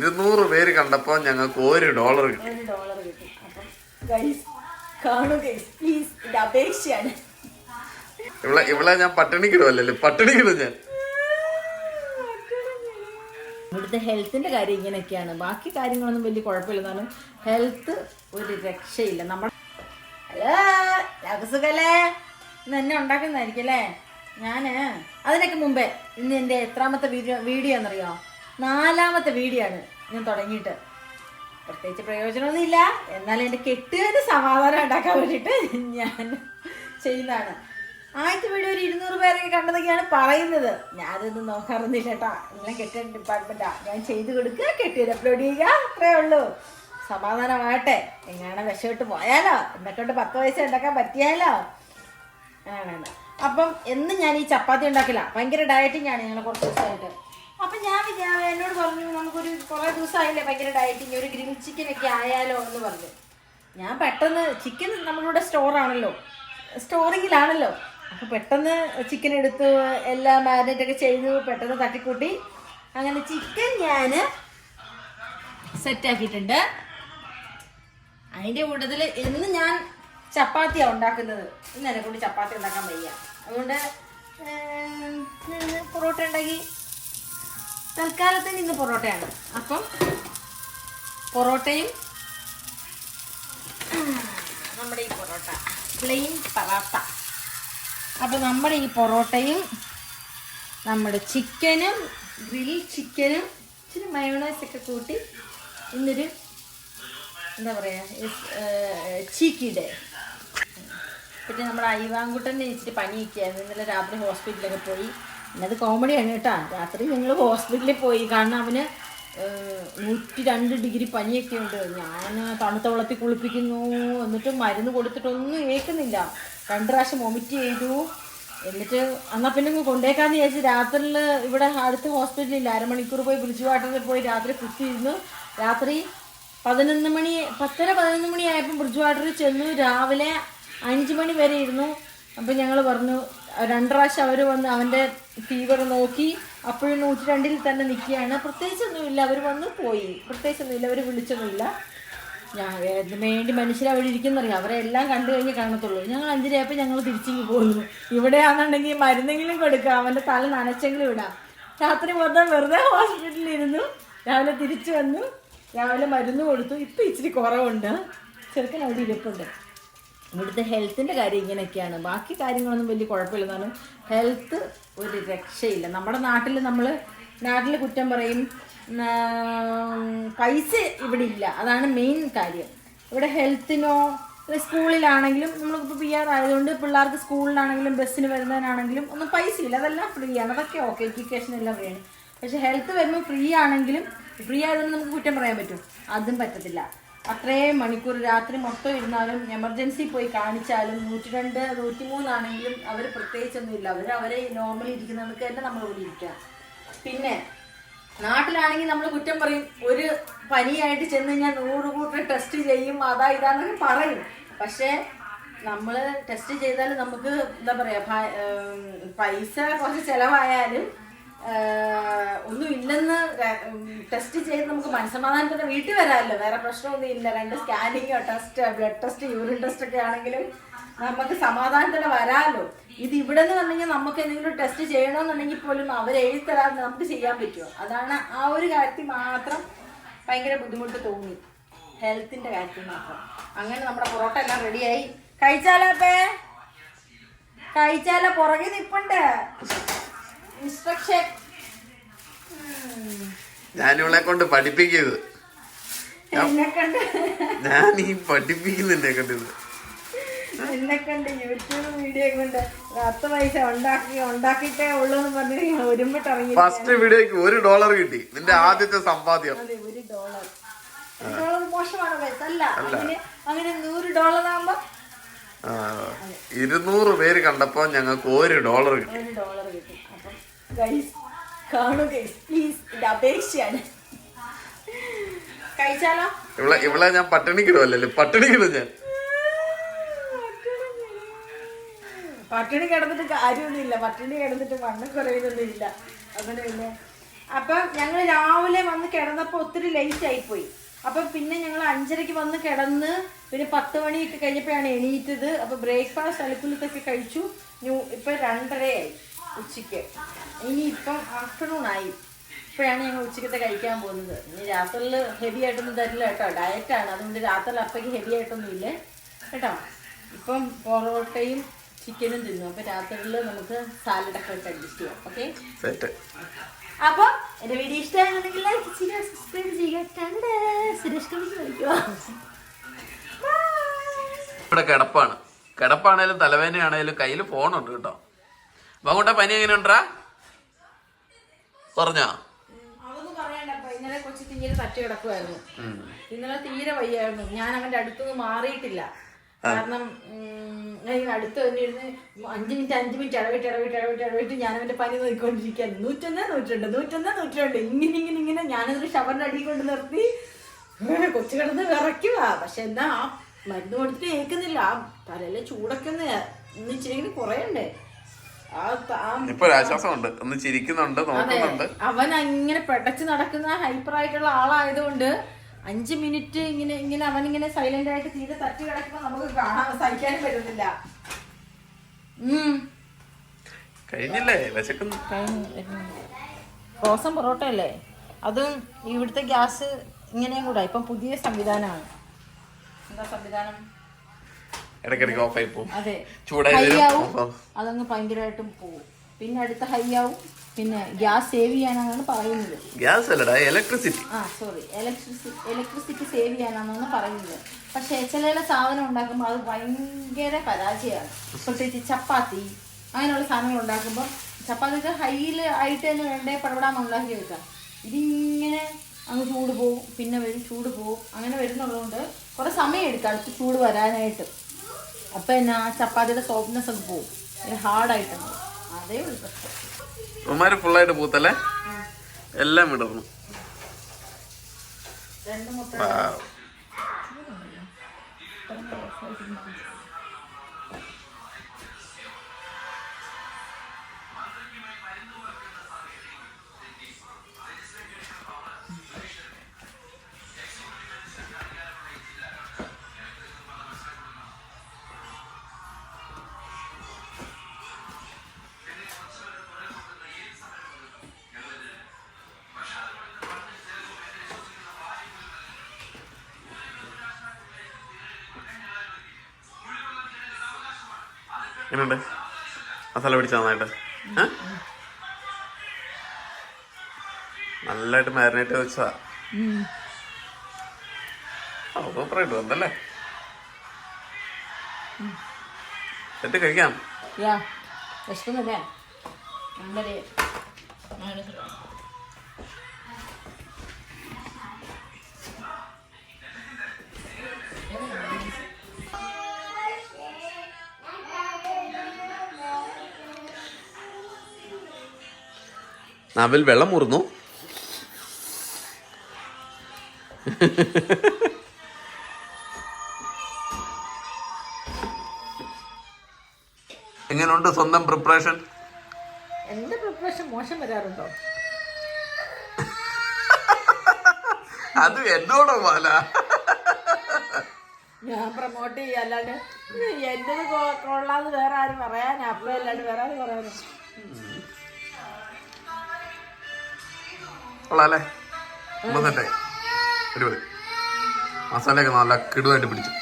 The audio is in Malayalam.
200 പേര് കണ്ടപ്പോ ഞങ്ങൾക്ക് $1 കിട്ടി. അപ്പം ഗൈസ് കാണുക പ്ലീസ്, ഇത് അപേക്ഷയാണ്. ഇവിടെ ഞാൻ പട്ടിണിക്കിടുവല്ലേ, പട്ടിണിക്കിടും ഞാൻ. ഇവിടുത്തെ ഹെൽത്തിന്റെ കാര്യം ഇങ്ങനെയൊക്കെയാണ്. ബാക്കി കാര്യങ്ങളൊന്നും വലിയ കുഴപ്പമില്ലെന്നാലും ഹെൽത്ത് ഒരു രക്ഷയില്ല. നമ്മുടെ ഹലോ രാഘസുഖല്ലേ, ഇന്ന് എന്നെ ഉണ്ടാക്കുന്നതായിരിക്കും അല്ലേ? ഞാന് അതിനൊക്കെ മുമ്പേ ഇന്ന് എൻ്റെ എത്രാമത്തെ വീഡിയോ എന്നറിയോ? 4ാമത്തെ വീഡിയോ ആണ് ഞാൻ തുടങ്ങിയിട്ട്. പ്രത്യേകിച്ച് പ്രയോജനമൊന്നും ഇല്ല, എന്നാലും എൻ്റെ കെട്ടുകാരുടെ സമാധാനം ഉണ്ടാക്കാൻ വേണ്ടിയിട്ട് ഞാൻ ചെയ്യുന്നതാണ്. ആദ്യത്തെ വീഡിയോ ഒരു 200 പേരൊക്കെ കണ്ടതൊക്കെയാണ് പറയുന്നത്. ഞാനൊന്നും നോക്കാറൊന്നുമില്ല കേട്ടോ. എല്ലാം കെട്ടിയ ഡിപ്പാർട്ട്മെൻറ്റാണ്. ഞാൻ ചെയ്ത് കൊടുക്കുക, കെട്ടിയത് അപ്ലോഡ് ചെയ്യുക, അത്രേ ഉള്ളൂ. സമാധാനമാകട്ടെ. എങ്ങനെ വിഷമിട്ട് പോയാലോ, എന്നെക്കൊണ്ട് 10 പൈസ ഉണ്ടാക്കാൻ പറ്റിയാലോ ആണ്. അപ്പം എന്നും ഞാൻ ഈ ചപ്പാത്തി ഉണ്ടാക്കില്ല, ഭയങ്കര ഡയറ്റിംഗ് ആണ് ഞങ്ങൾ കുറച്ച് ദിവസമായിട്ട്. അപ്പം ഞാൻ എന്നോട് പറഞ്ഞു, നമുക്കൊരു കുറേ ദിവസമായില്ലേ ഭയങ്കര ഡയറ്റിങ്, ഒരു ഗ്രിൽ ചിക്കനൊക്കെ ആയാലോ എന്ന് പറഞ്ഞു. ഞാൻ പെട്ടെന്ന് ചിക്കൻ നമ്മളിവിടെ സ്റ്റോറിങ്ങിലാണല്ലോ. അപ്പോൾ പെട്ടെന്ന് ചിക്കൻ എടുത്ത് എല്ലാം മാരിനേറ്റൊക്കെ ചെയ്തു, പെട്ടെന്ന് തട്ടിക്കൂട്ടി അങ്ങനെ ചിക്കൻ ഞാൻ സെറ്റാക്കിയിട്ടുണ്ട്. അതിൻ്റെ കൂട്ടത്തിൽ എന്ന് ഞാൻ ചപ്പാത്തിയാണ് ഉണ്ടാക്കുന്നത്. ഇന്ന് എന്നെ കൊണ്ട് ചപ്പാത്തി ഉണ്ടാക്കാൻ വയ്യ, അതുകൊണ്ട് പൊറോട്ട ഉണ്ടാക്കി. തൽക്കാലത്തിന് ഇന്ന് പൊറോട്ടയാണ്. അപ്പം പൊറോട്ടയും നമ്മുടെ ഈ പൊറോട്ട പ്ലെയിൻ പൊറോട്ട. അപ്പം നമ്മുടെ ഈ പൊറോട്ടയും നമ്മുടെ ചിക്കനും ഗ്രിൽ ചിക്കനും ഇച്ചിരി മയോണൈസൊക്കെ കൂട്ടി ഇന്നൊരു എന്താ പറയുക ചീക്കി ഡേ. പിന്നെ നമ്മുടെ അയ്യവാൻകുട്ടൻ്റെ ഇച്ചിരി പനിയൊക്കെയായിരുന്നു. ഇന്നലെ രാത്രി ഹോസ്പിറ്റലിലൊക്കെ പോയി. ഇന്നത് കോമഡിയാണ് കേട്ടോ. രാത്രി ഞങ്ങൾ ഹോസ്പിറ്റലിൽ പോയി, കാരണം അവന് 102 ഡിഗ്രി പനിയൊക്കെ ഉണ്ട്. ഞാൻ തണുത്ത വെള്ളത്തിൽ കുളിപ്പിക്കുന്നു, എന്നിട്ട് മരുന്ന് കൊടുത്തിട്ടൊന്നും ഏൽക്കുന്നില്ല. 2 പ്രാവശ്യം വൊമിറ്റ് ചെയ്തു. എന്നിട്ട് എന്നാൽ പിന്നെ കൊണ്ടേക്കാന്ന് വിചാരിച്ച് രാത്രിയിൽ ഇവിടെ അടുത്ത ഹോസ്പിറ്റലിൽ 1/2 മണിക്കൂർ പോയി ബ്രിഡ്ജ് വാട്ടറിൽ പോയി രാത്രി കുത്തിയിരുന്നു. രാത്രി 11 മണി 10-11 മണിയായപ്പോൾ ബ്രിഡ്ജ് വാട്ടറിൽ ചെന്നു. രാവിലെ 5 മണി വരെ ഇരുന്നു. അപ്പം ഞങ്ങൾ പറഞ്ഞു 2 പ്രാവശ്യം അവർ വന്ന് അവൻ്റെ ഫീവർ നോക്കി. അപ്പോഴും 102 തന്നെ നിൽക്കുകയാണ്. പ്രത്യേകിച്ചൊന്നുമില്ല, അവർ വന്ന് പോയി. പ്രത്യേകിച്ചൊന്നുമില്ല, അവർ വിളിച്ചൊന്നുമില്ല. ഞാൻ വേണ്ടി മനുഷ്യർ അവിടെ ഇരിക്കുന്നറിയാം. അവരെ എല്ലാം കണ്ടു കഴിഞ്ഞ് കാണത്തുള്ളൂ. ഞങ്ങൾ 5:30 ഞങ്ങൾ തിരിച്ചിങ്ങ് പോകുന്നു. ഇവിടെയാണെന്നുണ്ടെങ്കിൽ മരുന്നെങ്കിലും കൊടുക്കുക, അവൻ്റെ തല നനച്ചെങ്കിലും ഇടാം. രാത്രി മൊത്തം വെറുതെ ഹോസ്പിറ്റലിൽ ഇരുന്നു. രാവിലെ തിരിച്ചു വന്നു, രാവിലെ മരുന്ന് കൊടുത്തു. ഇപ്പം ഇച്ചിരി കുറവുണ്ട്. ചെറുക്കൻ അവിടെ ഇരിപ്പുണ്ട്. ഇവിടുത്തെ ഹെൽത്തിൻ്റെ കാര്യം ഇങ്ങനെയൊക്കെയാണ്. ബാക്കി കാര്യങ്ങളൊന്നും വലിയ കുഴപ്പമില്ലെന്നാലും ഹെൽത്ത് ഒരു രക്ഷയില്ല. നമ്മുടെ നാട്ടിൽ കുറ്റം പറയും, പൈസ ഇവിടെ ഇല്ല, അതാണ് മെയിൻ കാര്യം. ഇവിടെ ഹെൽത്തിനോ സ്കൂളിലാണെങ്കിലും നമ്മളിപ്പോൾ PR ആയതുകൊണ്ട് പിള്ളേർക്ക് സ്കൂളിലാണെങ്കിലും ബസ്സിന് വരുന്നതിനാണെങ്കിലും ഒന്നും പൈസ ഇല്ല, അതെല്ലാം ഫ്രീ ആണ്. അതൊക്കെ ഓക്കെ, എഡ്യൂക്കേഷൻ എല്ലാം ഫ്രീ ആണ്. പക്ഷേ ഹെൽത്ത് വരുമ്പോൾ ഫ്രീ ആയതുകൊണ്ട് നമുക്ക് കുറ്റം പറയാൻ പറ്റും? അതും പറ്റത്തില്ല. അത്രയും മണിക്കൂർ രാത്രി മൊത്തം ഇരുന്നാലും എമർജൻസി പോയി കാണിച്ചാലും 102 103 ആണെങ്കിലും അവർ പ്രത്യേകിച്ചൊന്നുമില്ല. അവരെ നോർമലി ഇരിക്കുന്നവർക്ക് തന്നെ നമ്മളിവിടെ ഇരിക്കുക. പിന്നെ നാട്ടിലാണെങ്കിൽ നമ്മൾ കുറ്റം പറയും. ഒരു പനിയായിട്ട് ചെന്ന് കഴിഞ്ഞാൽ 100 കൂട്ടം ടെസ്റ്റ് ചെയ്യും, അതാ ഇതാന്നൊക്കെ പറയും. പക്ഷേ നമ്മൾ ടെസ്റ്റ് ചെയ്താൽ നമുക്ക് എന്താ പറയുക, പൈസ കുറച്ച് ചിലവായാലും ഒന്നും ഇല്ലെന്ന് ടെസ്റ്റ് ചെയ്ത് നമുക്ക് മനസ്സമാധാനത്തോടെ വീട്ടിൽ വരാമല്ലോ. വേറെ പ്രശ്നമൊന്നും ഇല്ല. 2 സ്കാനിങ്ങോ ബ്ലഡ് ടെസ്റ്റ്, യൂറിൻ ടെസ്റ്റ് ഒക്കെ ആണെങ്കിലും നമുക്ക് സമാധാനത്തോടെ വരാമല്ലോ. ഇത് ഇവിടെ നിന്ന് പറഞ്ഞു കഴിഞ്ഞാൽ നമുക്ക് എന്തെങ്കിലും ടെസ്റ്റ് ചെയ്യണമെന്നുണ്ടെങ്കിൽ പോലും അവരെഴുതി തരാതെ നമുക്ക് ചെയ്യാൻ പറ്റുമോ? അതാണ് ആ ഒരു കാര്യത്തിൽ മാത്രം ഭയങ്കര ബുദ്ധിമുട്ട് തോന്നി, ഹെൽത്തിൻ്റെ കാര്യത്തിൽ മാത്രം. അങ്ങനെ നമ്മുടെ പൊറോട്ട എല്ലാം റെഡിയായി. കഴിച്ചാലോ പുറകെ നിൽപ്പുണ്ട് ഇൻസ്ട്രക്ഷൻ. ഞാനിവളെ കൊണ്ട് പഠിപ്പിക്കുന്നത്, ഞാൻ ഈ പഠിപ്പിക്കുന്നെ കണ്ടത്. എന്നെ കണ്ട് യൂട്യൂബ് വീഡിയോ കൊണ്ട് 10 പൈസ ഉണ്ടാക്കിയിട്ടേ ഉള്ളൂ എന്ന് പറഞ്ഞ് ഒരുമിട്ട് ഇറങ്ങി. ഫസ്റ്റ് വീഡിയോക്ക് $1 കിട്ടി. നിന്റെ ആദ്യത്തെ സമ്പാദ്യം. അതെ, $1 മോശമാണ് പൈസ അല്ല. അങ്ങനെ $100 ആകുമ്പോ 200 പേര് കണ്ടപ്പോ ഞങ്ങൾക്ക് $1 കിട്ടി. അപ്പം ഗൈസ് കാണുക പ്ലീസ്, ഇത് അപേക്ഷയാണ്. കഴിച്ചാലോ? ഇവിടെ ഞാൻ പട്ടിണിക്കിടുവല്ലേ, പട്ടിണിക്കിടും ഞാൻ. പട്ടിണി കിടന്നിട്ട് കാര്യമൊന്നുമില്ല. പട്ടിണി കിടന്നിട്ട് വണ്ണം കുറയുന്നൊന്നും ഇല്ല. അതുകൊണ്ട് പിന്നെ അപ്പം ഞങ്ങൾ രാവിലെ വന്ന് കിടന്നപ്പോൾ ഒത്തിരി ലേറ്റ് ആയിപ്പോയി. അപ്പം പിന്നെ ഞങ്ങൾ 5:30 വന്ന് കിടന്ന് പിന്നെ 10 മണിയൊക്കെ കഴിഞ്ഞപ്പോഴാണ് എണീറ്റത്. അപ്പം ബ്രേക്ക്ഫാസ്റ്റ് അടുപ്പിലത്തൊക്കെ കഴിച്ചു. ഇപ്പം 2:30 ആയി ഉച്ചയ്ക്ക്. ഇനി ഇപ്പം ആഫ്റ്റർനൂൺ ആയി. ഇപ്പോഴാണ് ഞങ്ങൾ ഉച്ചക്കത്തെ കഴിക്കാൻ പോകുന്നത്. ഇനി രാത്രിയിൽ ഹെവി ആയിട്ടൊന്നും തരില്ല കേട്ടോ, ഡയറ്റാണ്. അതുകൊണ്ട് രാത്രിയിൽ അപ്പയ്ക്ക് ഹെവി ആയിട്ടൊന്നും ഇല്ലേ കേട്ടോ. ഇപ്പം പൊറോട്ടയും ചിക്കനും തിന്നു. അപ്പം രാത്രിയിൽ നമുക്ക് സാലഡൊക്കെ വെച്ച് അഡ്ജസ്റ്റ് ചെയ്യാം. ഓക്കെ, അപ്പോൾ എൻ്റെ വീഡിയോ ഇഷ്ടമാണെന്നുണ്ടെങ്കിൽ ലൈക്ക് ചെയ്യുക, സബ്സ്ക്രൈബ് ചെയ്യുക. സുരേഷ് കവിക്ക് കളിക്കുക. ഇവിടെ കിടപ്പാണേലും തലവേദനയാണേലും കയ്യിൽ ഫോണുണ്ട് കേട്ടോ. അങ്ങോട്ടെ പനി എങ്ങനെ ഉണ്ടാ പറഞ്ഞോ? അതൊന്നും പറയണ്ടപ്പ. ഇന്നലെ കൊച്ചു തീരെ തട്ടി കിടക്കുമായിരുന്നു. ഇന്നലെ തീരെ വയ്യായിരുന്നു. ഞാൻ അവന്റെ അടുത്തൊന്നും മാറിയിട്ടില്ല. കാരണം അടുത്ത് തന്നെ ഇരുന്ന് 5 മിനിറ്റ് ഇടവിട്ട് ഞാൻ അവന്റെ പനി നോക്കിക്കൊണ്ടിരിക്കാൻ. 101, ഇങ്ങനെ ഞാനതൊരു ഷവറിന്റെ അടി കൊണ്ട് നിർത്തി. കൊച്ചു കിടന്ന് വിറയ്ക്കുക. പക്ഷെ എന്താ ആ മരുന്ന് കൊടുത്തിട്ട് കേൾക്കുന്നില്ല. ആ തലയിലെ ചൂടൊക്കെ ഒന്ന് ഇച്ചിരി കുറയണ്ടേ. അവൻ ഇങ്ങനെ പെടച്ച് നടക്കുന്ന ഹൈപ്പർ ആയിട്ടുള്ള ആളായതുകൊണ്ട് 5 മിനിറ്റ് ഇങ്ങനെ അവനിങ്ങനെ സൈലന്റ് ആയിട്ട് തീരെ തട്ടി കിടക്കുമ്പോ നമുക്ക് കാണാൻ സഹിക്കാനും പറ്റുന്നില്ല. ഫ്രോസൺ പൊറോട്ട അല്ലേ അതും. ഇവിടുത്തെ ഗ്യാസ് ഇങ്ങനെയും കൂടെ ഇപ്പം പുതിയ സംവിധാനമാണ്. എന്താ സംവിധാനം? അതെ, ഹൈ ആവും, അതങ്ങ് ഭയങ്കരമായിട്ടും പോവും. പിന്നെ അടുത്ത ഹൈ ആവും. പിന്നെ ഗ്യാസ് സേവ് ചെയ്യാനാണ് പറയുന്നത്. ഇലക്ട്രിസിറ്റി സേവ് ചെയ്യാനാണ് പറയുന്നത്. പക്ഷെ ചില സാധനം ഉണ്ടാക്കുമ്പോൾ അത് ഭയങ്കര പരാജയമാണ്. പ്രത്യേകിച്ച് ചപ്പാത്തി അങ്ങനെയുള്ള സാധനങ്ങൾ ഉണ്ടാക്കുമ്പോൾ ചപ്പാത്തിക്ക് ഹൈയിൽ ആയിട്ട് തന്നെ വേണ്ടേ പടപടാന്ന് ഉണ്ടാക്കി വെക്കാം. ഇതിങ്ങനെ അങ്ങ് ചൂട് പോവും, പിന്നെ വരും, ചൂട് പോവും, അങ്ങനെ വരുന്നുള്ളതുകൊണ്ട് കുറെ സമയം എടുക്കും അടുത്ത് ചൂട് വരാനായിട്ട്. അപ്പം എന്നാ ചപ്പാത്തിയുടെ സോഫ്റ്റ്നെസ് ഒക്കെ പോവും, ഹാർഡായിട്ടുണ്ട്. അതേ ഉള്ളു പ്രശ്നം. ഫുള്ളായിട്ട് പൂത്തല്ലേ, എല്ലാം വിടർന്നു. 2 മുട്ട എങ്ങനെയുണ്ട്? മസാല പിടിച്ച നന്നായിട്ട് നല്ലതായിട്ട് മാരിനേറ്റ് വെച്ചാ സൂപ്പറായിട്ട് വന്നല്ലേ. എന്നിട്ട് കഴിക്കാം. നാവിൽ വെള്ളം മുറുന്നു. എങ്ങനെയുണ്ട് സ്വന്തം പ്രിപ്പറേഷൻ? എന്റെ പ്രിപ്പറേഷൻ മോശം വരാറുണ്ടോ? അത് എന്നോടോ പോലെ ഞാൻ പ്രൊമോട്ട് ചെയ്യാം, അല്ലാണ്ട് എന്റത് കൊള്ളാന്ന് വേറെ ആരും പറയാൻ അപ്പ അല്ലാണ്ട് വേറെ ആരും പറയാനോ? കൊള്ളാല്ലേ? അടിപൊളി. മസാലയൊക്കെ നല്ല കിടുവായിട്ട് പിടിച്ചു.